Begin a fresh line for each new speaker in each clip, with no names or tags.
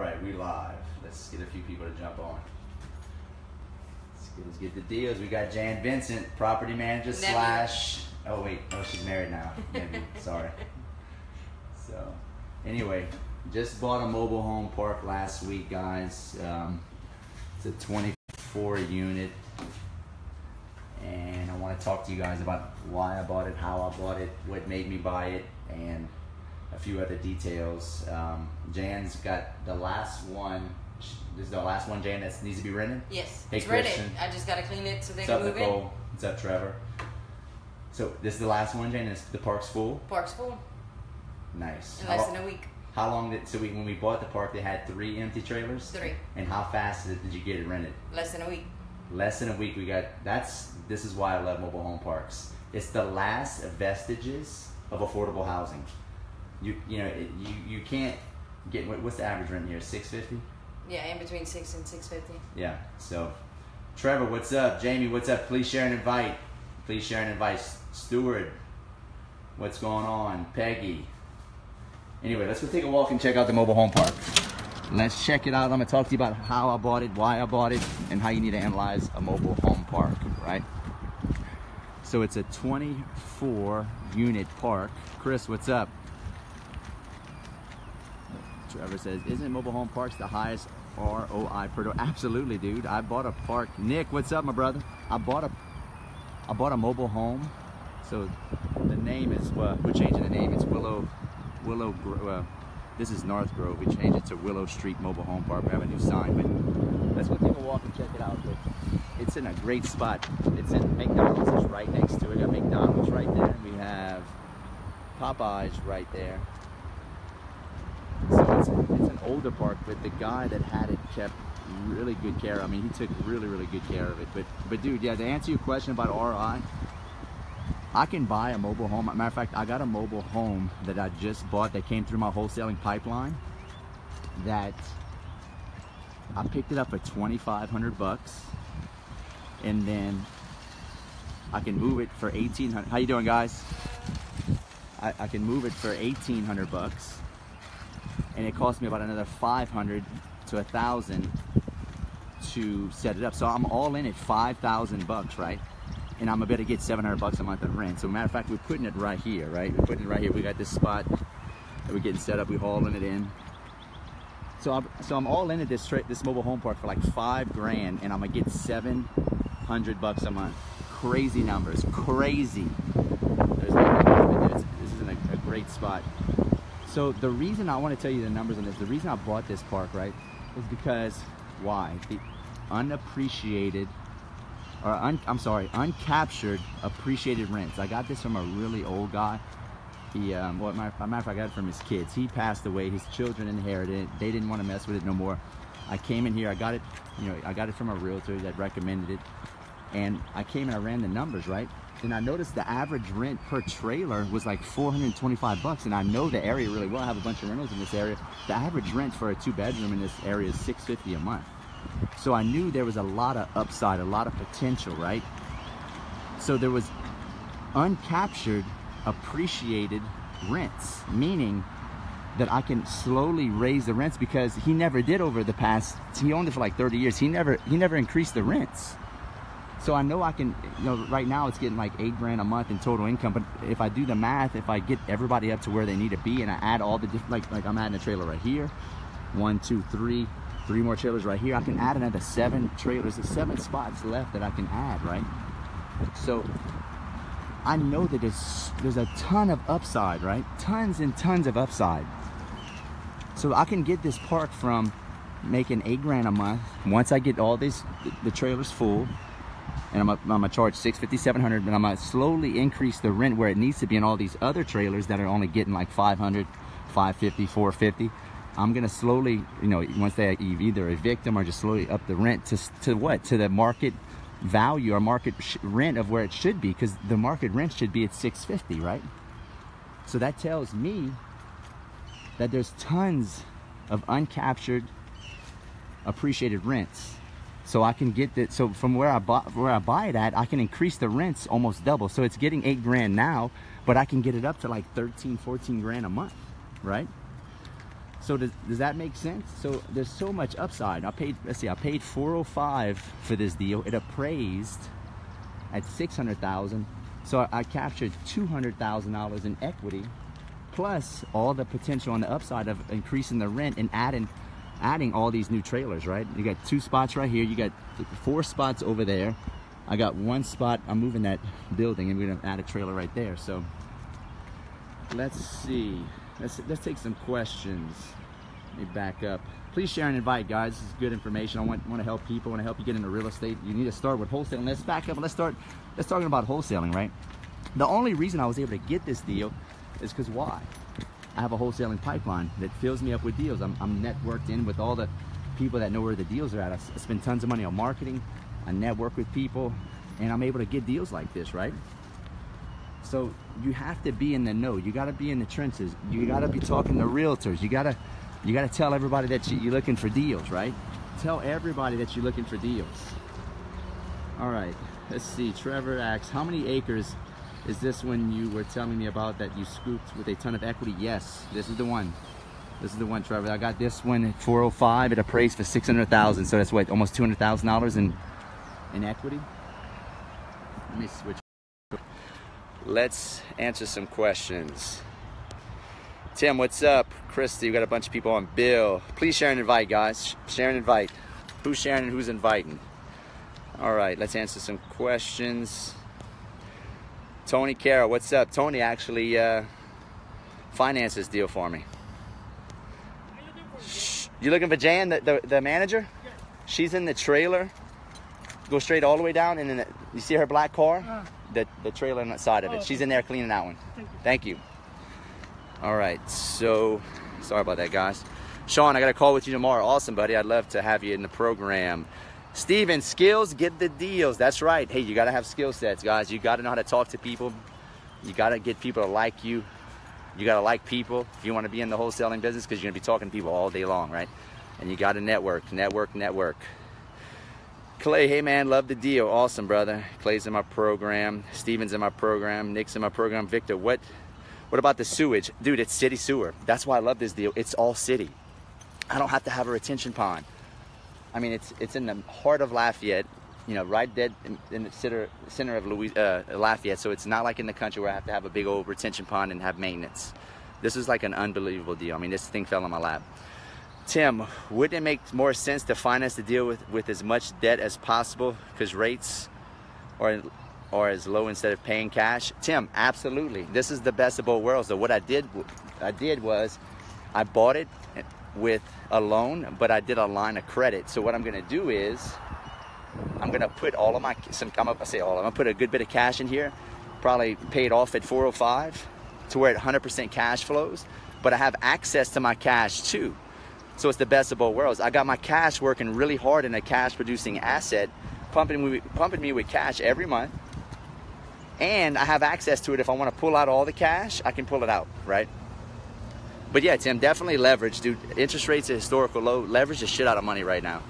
right, we live. Let's get a few people to jump on. Let's get the deals. We got Jan Vincent, property manager slash. Oh wait, no, she's married now. Maybe. Sorry. So, anyway, just bought a mobile home park last week, guys. It's a 24 unit, and I want to talk to you guys about why I bought it, how I bought it, what made me buy it, and a few other details. Jan's got the last one. This is the last one, Jan, that needs to be rented?
Yes,
hey,
it's
Christian.
rented. I just got to clean it so they
What's
can
up,
move
Nicole?
in.
What's up, Trevor? So this is the last one, Jan? The park's full?
Park's full.
Nice.
In less than a week.
How long did, when we bought the park, they had 3 empty trailers?
3.
And how fast did you get it rented?
Less than a week.
Less than a week. This is why I love mobile home parks. It's the last vestiges of affordable housing. You can't get, what's the average rent here? $650?
Yeah, in between $6 and $650.
Yeah. So, Trevor, what's up? Jamie, what's up? Please share and invite. Please share and invite. Stewart, what's going on? Peggy. Anyway, let's go take a walk and check out the mobile home park. Let's check it out. I'm gonna talk to you about how I bought it, why I bought it, and how you need to analyze a mobile home park, right? So it's a 24 unit park. Chris, what's up? Trevor says, isn't mobile home parks the highest ROI per door? Absolutely, dude. I bought a park. Nick, what's up, my brother? I bought a mobile home. So the name is, we're changing the name. It's this is North Grove. We changed it to Willow Street Mobile Home Park. We have a new sign, but let's go take a walk and check it out. But it's in a great spot. It's in McDonald's. It's right next to it. We got McDonald's right there. We have Popeyes right there. So it's an older park, but the guy that had it kept really good care. I mean, he took really, really good care of it. But dude, yeah, to answer your question about ROI, I can buy a mobile home. Matter of fact, I got a mobile home that I just bought that came through my wholesaling pipeline that I picked it up for $2,500, and then I can move it for $1,800. How you doing, guys? I can move it for $1,800, and it cost me about another $500 to $1,000 to set it up. So I'm all in at $5,000, right? And I'm about to get $700 a month in rent. So matter of fact, we're putting it right here, right? We're putting it right here. We got this spot that we're getting set up. We're hauling it in. So I'm all in at this mobile home park for like $5 grand, and I'm gonna get $700 a month. Crazy numbers, crazy. This is in a great spot. So the reason I want to tell you the numbers on this, the reason I bought this park, right, is because why? The unappreciated. Uncaptured appreciated rents. I got this from a really old guy. He, matter of fact, I got it from his kids. He passed away. His children inherited it. They didn't want to mess with it no more. I came in here. I got it. I got it from a realtor that recommended it, and I came and I ran the numbers, right? And I noticed the average rent per trailer was like $425, and I know the area really well. I have a bunch of rentals in this area. The average rent for a 2-bedroom in this area is $650 a month. So I knew there was a lot of upside, a lot of potential, right? So there was uncaptured, appreciated rents, meaning that I can slowly raise the rents, because he never did over the past, he owned it for like 30 years. He never increased the rents. So I know I can, right now it's getting like $8 grand a month in total income. But if I do the math, if I get everybody up to where they need to be, and I add all the different, like I'm adding a trailer right here, 1, 2, 3 more trailers right here. I can add another 7 trailers. There's 7 spots left that I can add, right? So I know that there's a ton of upside, right? Tons and tons of upside. So I can get this park from making $8 grand a month once I get all the trailers full, and I'm gonna charge $650, $700, but I'm gonna slowly increase the rent where it needs to be in all these other trailers that are only getting like $500, $550, $450. I'm gonna slowly, once they either evict them or just slowly up the rent to what? To the market value or market rent of where it should be, because the market rent should be at $650, right? So that tells me that there's tons of uncaptured, appreciated rents. So I can get that. So from where I buy it at, I can increase the rents almost double. So it's getting $8 grand now, but I can get it up to like 13, 14 grand a month, right? So does that make sense? So there's so much upside. I paid, let's see, I paid $405 for this deal. It appraised at $600,000. So I captured $200,000 in equity, plus all the potential on the upside of increasing the rent and adding all these new trailers, right? You got 2 spots right here. You got 4 spots over there. I got 1 spot. I'm moving that building and we're gonna add a trailer right there. So let's see. Let's take some questions. Let me back up. Please share and invite, guys. This is good information. I want to help people. I want to help you get into real estate. You need to start with wholesaling. Let's back up. Let's talking about wholesaling, right? The only reason I was able to get this deal is because why? I have a wholesaling pipeline that fills me up with deals. I'm networked in with all the people that know where the deals are at. I spend tons of money on marketing. I network with people, and I'm able to get deals like this, right? So you have to be in the know. You got to be in the trenches. You got to be talking to realtors. You got to tell everybody that you're looking for deals, right? Tell everybody that you're looking for deals. All right, let's see. Trevor asks, how many acres is this one you were telling me about that you scooped with a ton of equity? Yes, this is the one. This is the one, Trevor. I got this one at 405. It appraised for $600,000. So that's what, almost $200,000 in equity. Let me switch. Let's answer some questions. Tim, what's up? Christy, we got a bunch of people on. Bill, please share and invite, guys. Share and invite. Who's sharing and who's inviting? All right, let's answer some questions. Tony Carroll, what's up? Tony actually financed this deal for me. You looking for Jan, the manager?
Yes.
She's in the trailer. Go straight all the way down, and then you see her black car? The trailer on that side of it. She's in there cleaning that one. Thank you. All right, so sorry about that, guys. Sean, I got a call with you tomorrow. Awesome, buddy. I'd love to have you in the program. Steven, skills get the deals. That's right. Hey, you got to have skill sets, guys. You got to know how to talk to people. You got to get people to like you. You got to like people if you want to be in the wholesaling business, because you're going to be talking to people all day long, right? And you got to network. Clay, hey man, love the deal. Awesome, brother. Clay's in my program. Steven's in my program. Nick's in my program. Victor, what about the sewage? Dude, it's city sewer. That's why I love this deal. It's all city. I don't have to have a retention pond. I mean, it's in the heart of Lafayette, you know, right dead in the center of Lafayette. So it's not like in the country where I have to have a big old retention pond and have maintenance. This is like an unbelievable deal. I mean, this thing fell in my lap. Tim, wouldn't it make more sense to finance the deal with as much debt as possible because rates are as low instead of paying cash? Tim, absolutely. This is the best of both worlds. So what I did was I bought it with a loan, but I did a line of credit. So what I'm going to do is I'm going to put all of my I'm going to put a good bit of cash in here, probably pay it off at 405 to where it 100% cash flows, but I have access to my cash too. So it's the best of both worlds. I got my cash working really hard in a cash producing asset, pumping me with cash every month. And I have access to it. If I want to pull out all the cash, I can pull it out, right? But yeah, Tim, definitely leverage, dude. Interest rates are historical low. Leverage the shit out of money right now.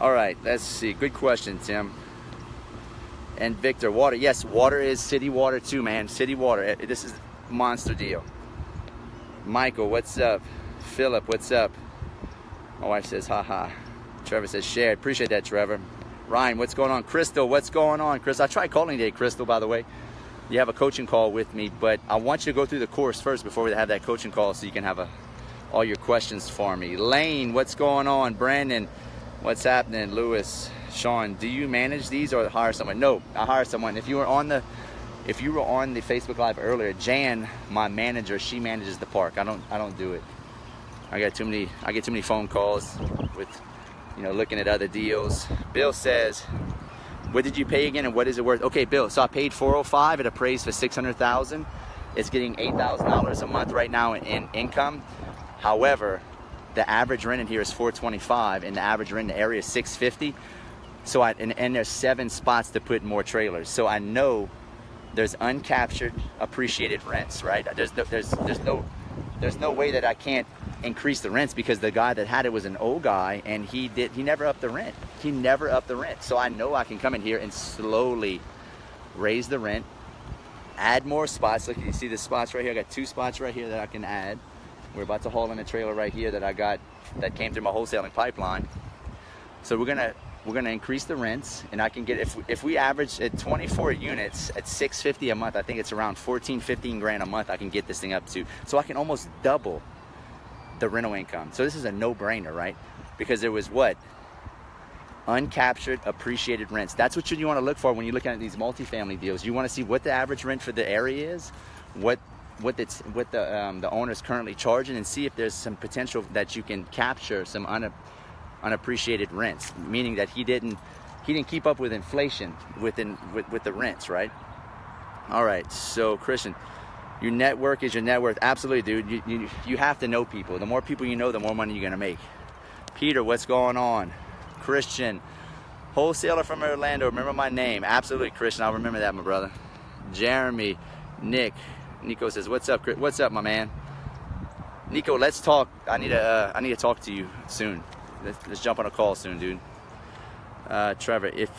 All right, let's see. Good question, Tim. And Victor, water. Yes, water is city water too, man. City water. This is a monster deal. Michael, what's up? Philip, what's up? My wife says, haha. Trevor says, shared. Appreciate that, Trevor. Ryan, what's going on? Crystal, what's going on? Crystal, I tried calling today, Crystal, by the way. You have a coaching call with me, but I want you to go through the course first before we have that coaching call so you can have all your questions for me. Lane, what's going on? Brandon, what's happening? Lewis, Sean, do you manage these or hire someone? No, I hire someone. If you were on the Facebook Live earlier, Jan, my manager, she manages the park. I don't do it. I get too many phone calls with, you know, looking at other deals. Bill says, what did you pay again and what is it worth? Okay, Bill, so I paid $405. It appraised for $600,000. It's getting $8,000 a month right now in income. However, the average rent in here is $425 and the average rent in the area is $650. So and there's 7 spots to put more trailers. So I know there's uncaptured appreciated rents, right? There's no way that I can't increase the rents because the guy that had it was an old guy and he never upped the rent. He never upped the rent. So I know I can come in here and slowly raise the rent, add more spots. Look, you see the spots right here? I got 2 spots right here that I can add. We're about to haul in a trailer right here that I got, that came through my wholesaling pipeline. So we're gonna increase the rents, and I can get, if we average at 24 units at $650 a month, I think it's around 14, 15 grand a month I can get this thing up to. So I can almost double the rental income. So this is a no-brainer, right? Because there was what? Uncaptured appreciated rents. That's what you want to look for when you're looking at these multifamily deals. You want to see what the average rent for the area is, what the owner's currently charging, and see if there's some potential that you can capture some unappreciated rents, meaning that he didn't keep up with inflation with the rents, right? All right, so Christian, your network is your net worth. Absolutely, dude. You have to know people. The more people you know, the more money you're gonna make. Peter, what's going on? Christian, wholesaler from Orlando. Remember my name? Absolutely, Christian. I'll remember that, my brother. Jeremy, Nico says, "What's up? What's up, my man?" Nico, let's talk. I need to talk to you soon. Let's jump on a call soon, dude. Trevor, if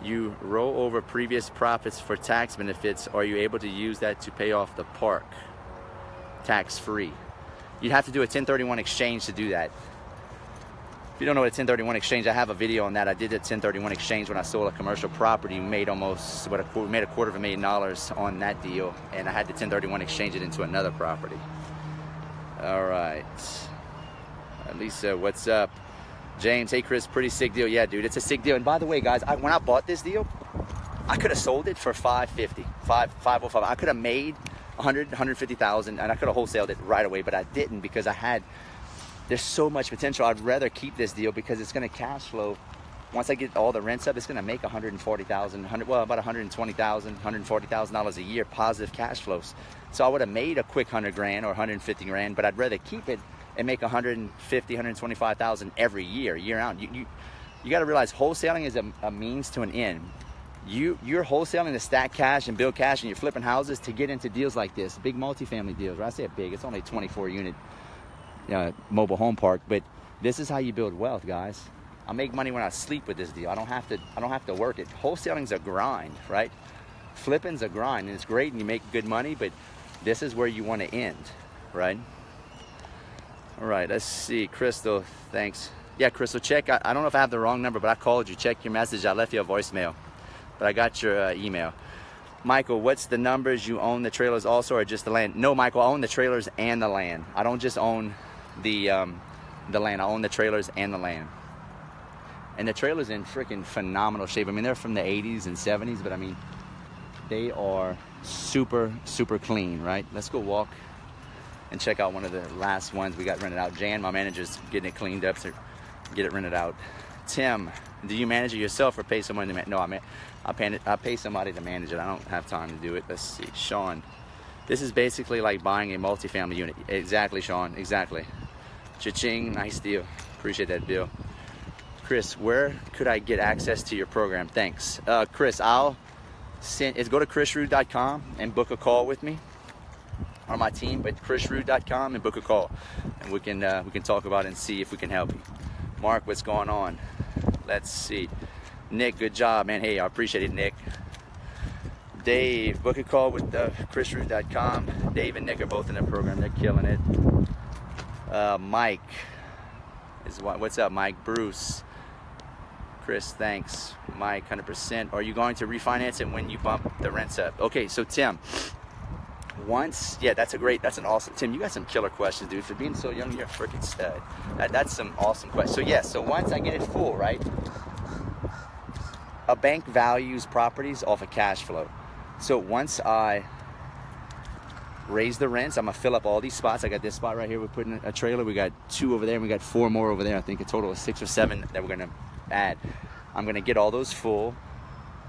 you roll over previous profits for tax benefits, are you able to use that to pay off the park tax-free? You'd have to do a 1031 exchange to do that. If you don't know what a 1031 exchange, I have a video on that. I did a 1031 exchange when I sold a commercial property. We made almost, we made $250,000 on that deal, and I had to 1031 exchange it into another property. All right. Lisa, what's up? James, hey Chris, pretty sick deal. Yeah, dude, it's a sick deal. And by the way, guys, when I bought this deal, I could have sold it for $550, $505. I could have made $150,000, and I could have wholesaled it right away, but I didn't because there's so much potential. I'd rather keep this deal because it's going to cash flow. Once I get all the rents up, it's going to make $140,000, well, about $120,000, $140,000 a year positive cash flows. So I would have made a quick 100 grand or 150 grand, but I'd rather keep it and make 150, 125,000 every year out. You got to realize wholesaling is a means to an end. You're wholesaling to stack cash and build cash, and you're flipping houses to get into deals like this, big multifamily deals. Right? I say big, it's only a 24 unit mobile home park, but this is how you build wealth, guys. I make money when I sleep with this deal. I don't have to work it. Wholesaling's a grind, right? Flipping's a grind, and it's great, and you make good money, but this is where you want to end, right? All right, let's see. Crystal, thanks. Yeah, Crystal, check. I don't know if I have the wrong number, but I called you. Check your message. I left you a voicemail, but I got your email. Michael, what's the numbers? You own the trailers also, or just the land? No, Michael, I own the trailers and the land. I don't just own the land. I own the trailers and the land. And the trailer's in freaking phenomenal shape. I mean, they're from the 80s and 70s, but I mean, they are super, super clean, right? Let's go walk and check out one of the last ones we got rented out. Jan, my manager's getting it cleaned up to get it rented out. Tim, do you manage it yourself or pay someone to manage it? No, I pay somebody to manage it. I don't have time to do it. Let's see. Sean, this is basically like buying a multifamily unit. Exactly, Sean, exactly. Cha-ching, nice deal. Appreciate that, Bill. Chris, where could I get access to your program? Thanks. Chris, go to chrisrood.com and book a call with me or my team, but chrisrood.com and book a call, and we can talk about it and see if we can help you. Mark, what's going on? Let's see. Nick, good job, man. Hey, I appreciate it, Nick. Dave, book a call with chrisrood.com. Dave and Nick are both in the program. They're killing it. Mike, what's up, Mike? Bruce, Chris, thanks. Mike, 100%. Are you going to refinance it when you bump the rents up? Okay, so Tim, that's an awesome, Tim, you got some killer questions, dude. For being so young, you're a freaking stud. That's some awesome questions. So once I get it full, right? A bank values properties off of cash flow. So once I raise the rents, I'm gonna fill up all these spots. I got this spot right here. We're putting a trailer. We got 2 over there, and we got 4 more over there. I think a total of 6 or 7 that we're gonna add. I'm gonna get all those full,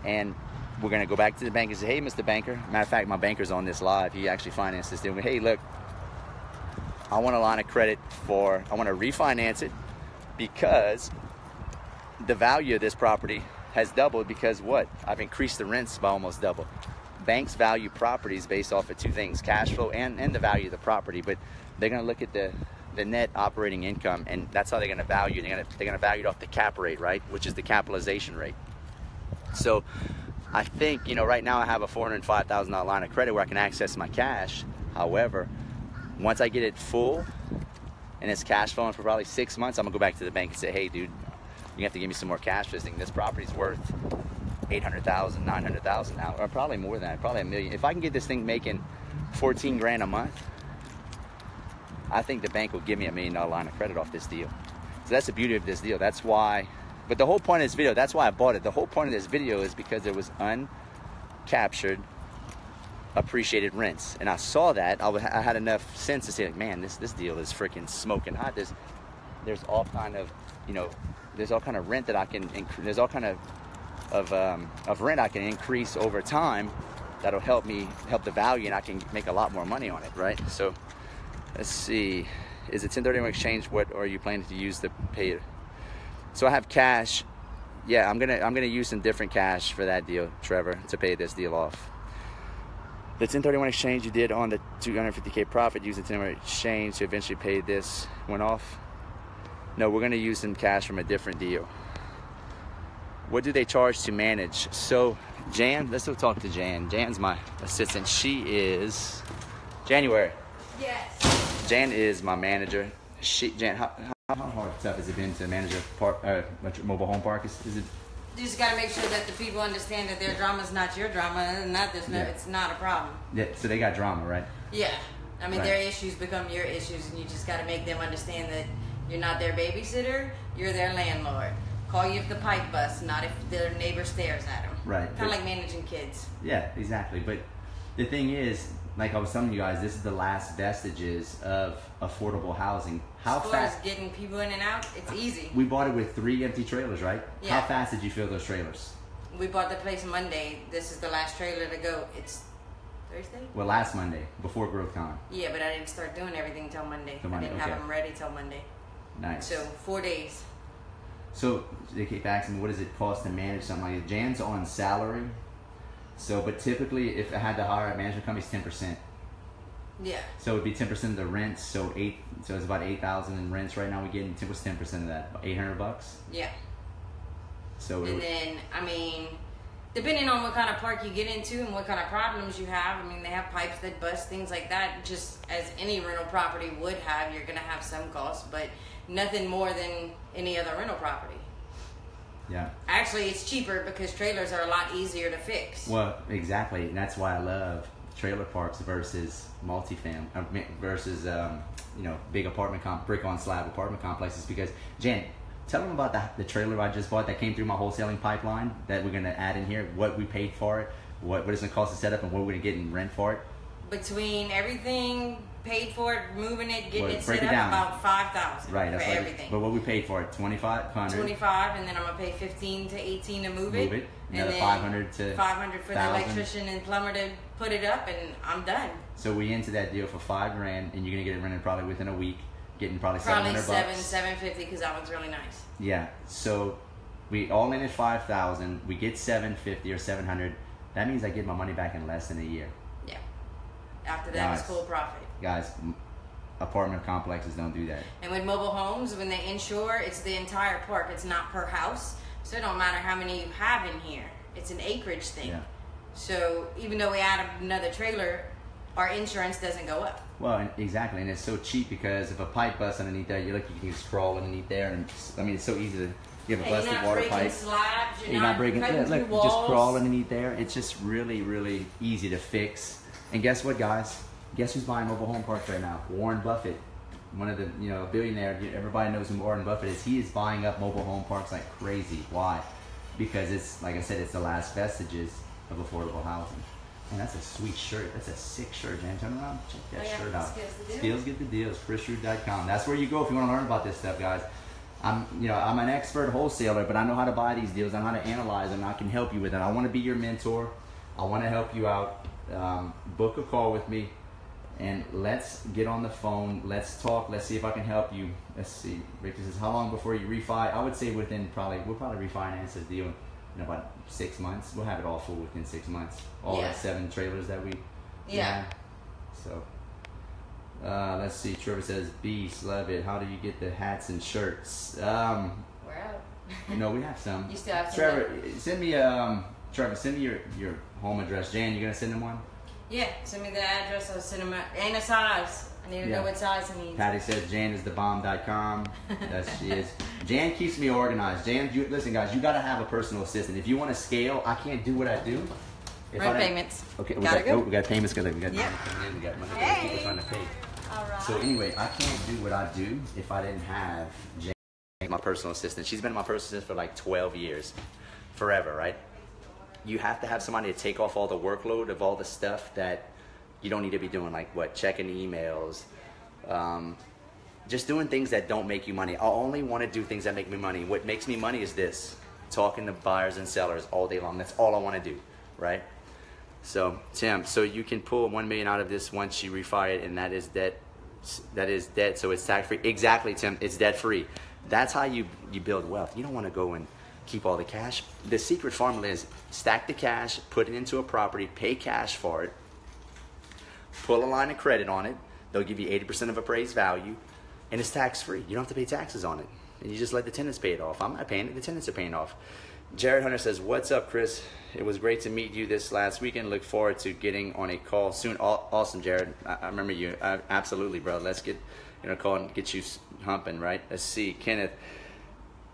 and we're gonna go back to the bank and say, hey, Mr. Banker. Matter of fact, my banker's on this live. He actually financed this deal. Hey, look, I want a line of credit I want to refinance it because the value of this property has doubled because what? I've increased the rents by almost double. Banks value properties based off of 2 things, cash flow and the value of the property, but they're gonna look at the net operating income, and that's how they're gonna value. They're gonna value it off the cap rate, right? Which is the capitalization rate. So I think, right now I have a $405,000 line of credit where I can access my cash. However, Once I get it full and it's cash flowing for probably 6 months, I'm gonna go back to the bank and say, hey dude, you have to give me some more cash for this thing. This property's worth 800,000, 900,000 now, or probably more than that, probably $1 million. If I can get this thing making 14 grand a month, I think the bank will give me $1 million line of credit off this deal. So that's the beauty of this deal. That's why, but the whole point of this video, that's why I bought it. The whole point of this video is because it was uncaptured, appreciated rents. And I saw that, I had enough sense to say, like, man, this deal is freaking smoking hot. There's all kind of, you know, there's all kind of rent that I can, there's all kind of rent I can increase over time that'll help the value, and I can make a lot more money on it, right? So let's see, is it 1031 exchange? What are you planning to use to pay it? So I have cash. Yeah, I'm gonna use some different cash for that deal, Trevor, to pay this deal off. The 1031 exchange you did on the 250K profit, use the 1031 exchange to eventually pay this one off. No, we're gonna use some cash from a different deal. What do they charge to manage? So Jan, let's go talk to Jan. Jan's my assistant. She is January.
Yes.
Jan is my manager. Jan, how hard stuff has it been to manage a mobile home park? Is it?
You just got to make sure that the people understand that their drama is not your drama, and that it's not a problem.
Yeah. So they got drama, right?
Yeah. I mean,
Right.
their issues become your issues, and you just got to make them understand that you're not their babysitter, you're their landlord. Call you if the pipe busts, not if their neighbor stares at them.
Right.
Kind of like managing kids.
Yeah, exactly. But the thing is, like I was telling you guys, this is the last vestiges of affordable housing. How
As far
fast?
as getting people in and out, it's easy.
We bought it with 3 empty trailers, right?
Yeah.
How fast did you fill those trailers?
We bought the place Monday. This is the last trailer to go. It's Thursday?
Well, last Monday, before GrowthCon.
Yeah, but I didn't start doing everything till Monday.
Till Monday,
I didn't
okay.
have them ready till Monday.
Nice.
So 4 days.
So they keep asking me, what does it cost to manage something like that? Jan's on salary. So, but typically, if I had to hire a management company, it's 10%.
Yeah.
So it would be 10% of the rent. So it's about 8,000 in rents right now. We getting what's 10% of that? About $800.
Yeah.
So it
And
would,
then, I mean, depending on what kind of park you get into and what kind of problems you have, I mean, they have pipes that bust, things like that. Just as any rental property would have, you're going to have some costs, but nothing more than any other rental property.
yeah.
Actually, it's cheaper because trailers are a lot easier to fix.
Well, exactly, and that's why I love trailer parks versus multifamily versus you know, big brick on slab apartment complexes. Because Jan, tell them about the trailer I just bought that came through my wholesaling pipeline that we're gonna add in here. What we paid for it, what it's gonna cost to set up, and what we're gonna get in rent for it.
Between everything paid for it, moving it, getting
Well,
it
break
set
it
up,
down.
about $5,000
Right,
for
that's like,
everything.
but what we paid for it, $2,500.
25, and then I'm gonna pay 15 to 18 to move it.
Another
and then
500 to
500 for the
1,000.
electrician and plumber to put it up, and I'm done.
So we into that deal for $5,000, and you're gonna get it rented probably within a week, getting probably
Probably
$700.
$750 because that one's really nice.
Yeah. So we all in at 5,000. We get 750 or 700. That means I get my money back in less than a year.
Yeah. After that,
Nice.
it's full profit.
Guys, apartment complexes don't do that.
And with mobile homes, when they insure, it's the entire park. It's not per house, so it don't matter how many you have in here. It's an acreage thing.
Yeah.
So even though we add another trailer, our insurance doesn't go up.
Well, exactly, and it's so cheap because if a pipe busts underneath there, you can just crawl underneath there, and I mean it's so easy to. You have a
Hey, you're
busted
not
water
breaking
pipe.
slabs.
You're not breaking.
cutting
Yeah, look,
through
you just
walls.
crawl underneath there. It's just really, really easy to fix. And guess what, guys? Guess who's buying mobile home parks right now? Warren Buffett, one of the billionaire. Everybody knows who Warren Buffett is. He is buying up mobile home parks like crazy. Why? Because it's like I said, it's the last vestiges of affordable housing. And that's a sweet shirt. That's a sick shirt, Jan. Turn around, check that
Oh, yeah.
shirt out.
Skills the deal.
Skills get the deals. ChrisRoot.com. That's where you go if you want to learn about this stuff, guys. I'm an expert wholesaler, but I know how to buy these deals. I know how to analyze them. I can help you with it. I want to be your mentor. I want to help you out. Book a call with me, and let's get on the phone. Let's talk. Let's see if I can help you. Let's see. Rick says, how long before you refi? I would say we'll probably refinance this deal in about 6 months. We'll have it all full within 6 months. All
Yeah.
the 7 trailers that we
Yeah.
have. So. Let's see. Trevor says, "Beast, love it. How do you get the hats and shirts?"
We're out.
We have some.
You still have some?
Trevor, send me your home address. Jan, you gonna send him one?
Yeah, send me the address. I'll send them out. And a size. I need to know what size he needs.
Patty says JanIsTheBomb.com. She is. Jan keeps me organized. Jan, listen guys, you gotta have a personal assistant. If you want to scale, I can't do what I do.
Rent payments.
Okay, we got payments. We got money people trying to pay.
All right.
So anyway, I can't do what I do if I didn't have Jan, my personal assistant. She's been my personal assistant for like 12 years, forever, right? You have to have somebody to take off all the workload of all the stuff that you don't need to be doing, like what, checking emails, just doing things that don't make you money. I only want to do things that make me money. What makes me money is this, talking to buyers and sellers all day long. That's all I want to do, right? So Tim, so you can pull $1 million out of this once you refi it, and that is debt. That is debt, so it's tax free. Exactly, Tim. It's debt free. That's how you build wealth. You don't want to go and keep all the cash. The secret formula is stack the cash, put it into a property, pay cash for it, pull a line of credit on it. They'll give you 80% of appraised value, and it's tax free. You don't have to pay taxes on it, and you just let the tenants pay it off. I'm not paying it. The tenants are paying off. Jared Hunter says, "What's up, Chris? It was great to meet you this last weekend. Look forward to getting on a call soon." Awesome, Jared. I remember you. Absolutely, bro. Let's get a call and get you humping, right? Let's see. Kenneth,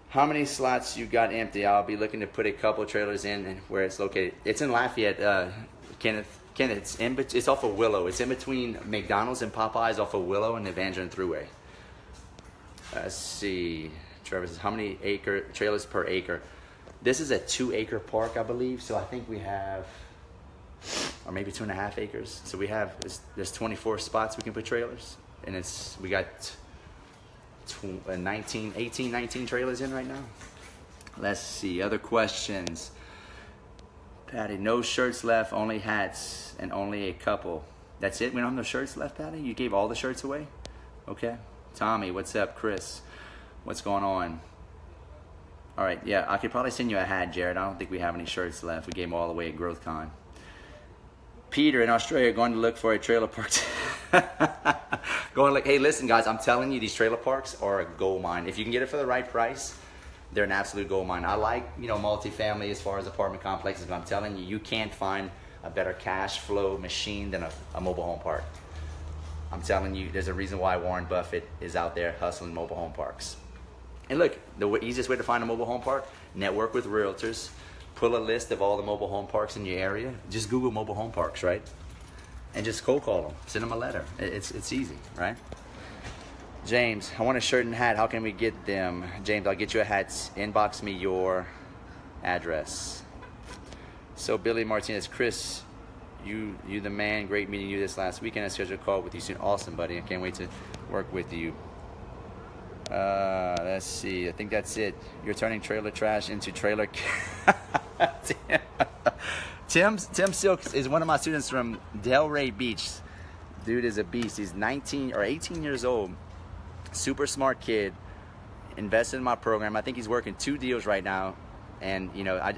how many slots you got empty? I'll be looking to put a couple trailers in and where it's located. It's in Lafayette, Kenneth. Kenneth, it's off of Willow. It's in between McDonald's and Popeyes, off of Willow and Evangeline Thruway. Let's see. Trevor says, how many trailers per acre? This is a 2-acre park, I believe. So I think we have, or maybe 2.5 acres. So we have, there's 24 spots we can put trailers. And we got 18, 19 trailers in right now. Let's see, other questions. Patty, no shirts left, only hats, and only a couple. That's it? We don't have no shirts left, Patty? You gave all the shirts away? Okay. Tommy, what's up? Chris, what's going on? All right, yeah, I could probably send you a hat, Jared. I don't think we have any shirts left. We gave them all away at GrowthCon. Peter in Australia going to look for a trailer park. Hey, listen, guys, I'm telling you, these trailer parks are a gold mine. If you can get it for the right price, they're an absolute gold mine. I like, multifamily as far as apartment complexes, but I'm telling you, you can't find a better cash flow machine than a mobile home park. I'm telling you, there's a reason why Warren Buffett is out there hustling mobile home parks. And look, the easiest way to find a mobile home park, network with realtors, pull a list of all the mobile home parks in your area. Just Google mobile home parks, right? And just cold call them, send them a letter. It's easy, right? James, I want a shirt and hat. How can we get them? James, I'll get you a hat. Inbox me your address. So Billy Martinez, Chris, you the man. Great meeting you this last weekend. I scheduled a call with you soon. Awesome, buddy. I can't wait to work with you. Let's see. I think that's it. You're turning trailer trash into trailer. Tim Silk is one of my students from Delray Beach. Dude is a beast. He's 19 or 18 years old. Super smart kid. Invested in my program. I think he's working 2 deals right now. And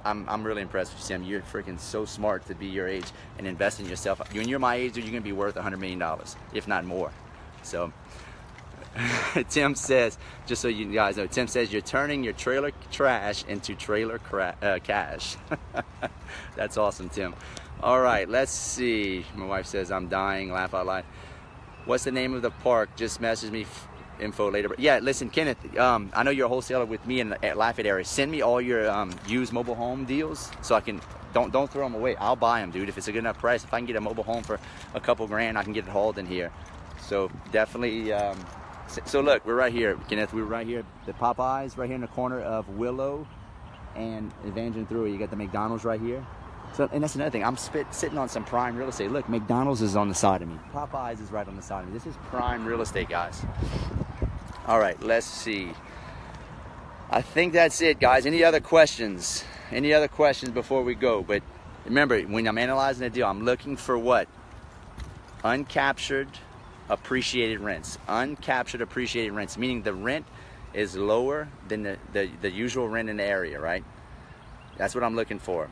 I'm really impressed with you, Tim. You're freaking so smart to be your age and invest in yourself. When you're my age, dude, you're gonna be worth $100 million, if not more. So Tim says, just so you guys know, Tim says you're turning your trailer trash into trailer cash. That's awesome, Tim. All right, let's see. My wife says I'm dying. Laugh out loud. What's the name of the park? Just message me info later. But yeah, listen, Kenneth, I know you're a wholesaler with me in the Lafayette area. Send me all your used mobile home deals so I can, don't throw them away. I'll buy them, dude. If it's a good enough price, if I can get a mobile home for a couple grand, I can get it hauled in here. So definitely, so look, we're right here, Kenneth. We're right here. The Popeyes right here in the corner of Willow and Evangeline Thruway. You got the McDonald's right here. So, and that's another thing. I'm sitting on some prime real estate. Look, McDonald's is on the side of me. Popeyes is right on the side of me. This is prime real estate, guys. All right, let's see. I think that's it, guys. Any other questions? Any other questions before we go? But remember, when I'm analyzing a deal, I'm looking for what? Uncaptured appreciated rents. Uncaptured appreciated rents, meaning the rent is lower than the usual rent in the area, right? That's what I'm looking for.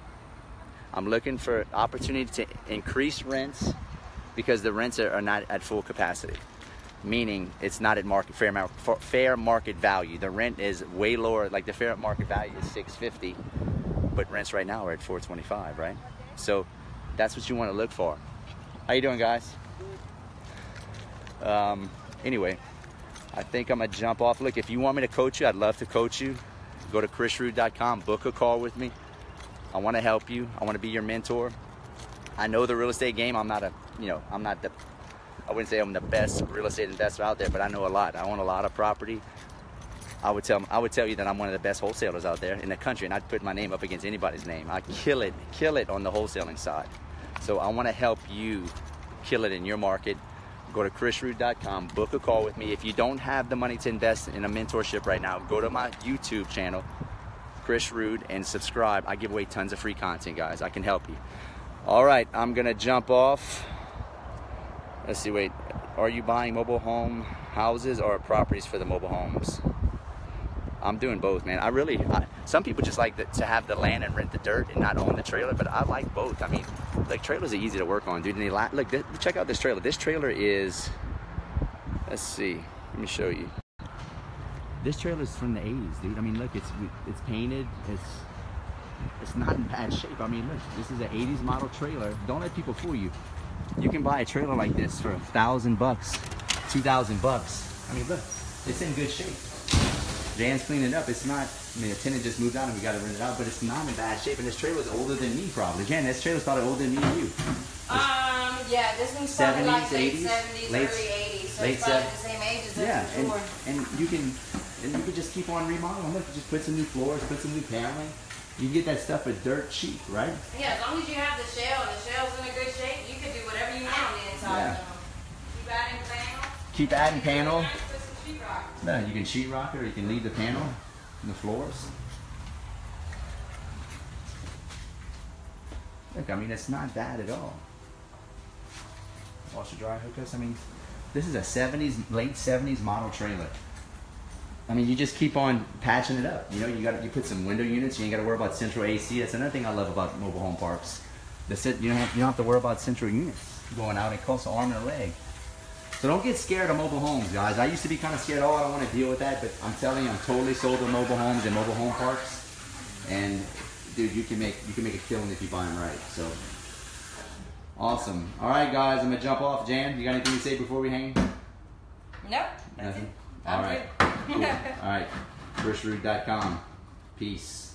I'm looking for opportunity to increase rents because the rents are not at full capacity, meaning it's not at fair market value. The rent is way lower. Like the fair market value is $650, but rents right now are at $425, right? So that's what you want to look for. How you doing, guys? Anyway, I think I'm gonna jump off. Look, if you want me to coach you, I'd love to coach you. Go to chrisrude.com, book a call with me. I want to help you. I want to be your mentor. I know the real estate game. I'm not I wouldn't say I'm the best real estate investor out there, but I know a lot. I own a lot of property. I would tell you that I'm one of the best wholesalers out there in the country, and I'd put my name up against anybody's name. I kill it on the wholesaling side. So I want to help you kill it in your market. Go to chrisrude.com, book a call with me. If you don't have the money to invest in a mentorship right now, go to my YouTube channel, Chris Ruud, and subscribe. I give away tons of free content, guys. I can help you. All right, I'm gonna jump off. Let's see, wait. Are you buying mobile home houses or properties for the mobile homes? I'm doing both, man. Some people just like to have the land and rent the dirt and not own the trailer, but I like both. I mean, like, trailers are easy to work on, dude. And look, check out this trailer. This trailer is, let's see, let me show you. This trailer is from the 80s, dude. I mean, look, it's painted. It's not in bad shape. I mean, look, this is an 80s model trailer. Don't let people fool you. You can buy a trailer like this for $1,000, $2,000. I mean, look, it's in good shape. Jan's cleaning it up. It's not, I mean, the tenant just moved out and we got to rent it out, but it's not in bad shape. And this trailer's older than me, probably. Jan, this trailer's probably older than me and you.
Yeah, this one's probably
70s,
like late
80s,
70s,
late,
early 80s, so
late
it's probably
70s.
the same age as
Yeah,
us, for sure.
and you can just keep on remodeling. Look, just put some new floors, put some new paneling. You can get that stuff for dirt cheap, right?
Yeah, as long as you have the shell and the shell's in a good shape, you can do whatever you want on the inside.
Yeah.
Keep adding panel.
Keep adding panel.
Put some sheetrock.
Yeah, you can sheetrock it or you can leave the panel in the floors. Look, I mean, it's not bad at all. Washer dryer hookups. I mean, this is a late 70s model trailer. I mean, you just keep on patching it up. You know, you put some window units. You ain't got to worry about central AC. That's another thing I love about mobile home parks. You don't have to worry about central units going out. It costs an arm and a leg. So don't get scared of mobile homes, guys. I used to be kind of scared. Oh, I don't want to deal with that. But I'm telling you, I'm totally sold on mobile homes and mobile home parks. And dude, you can make a killing if you buy them right. So awesome. All right, guys, I'm gonna jump off. Jan, you got anything to say before we hang?
Nope. That's
Nothing.
it.
All
I'm
right.
good.
Cool. All right. chrisrude.com. Peace.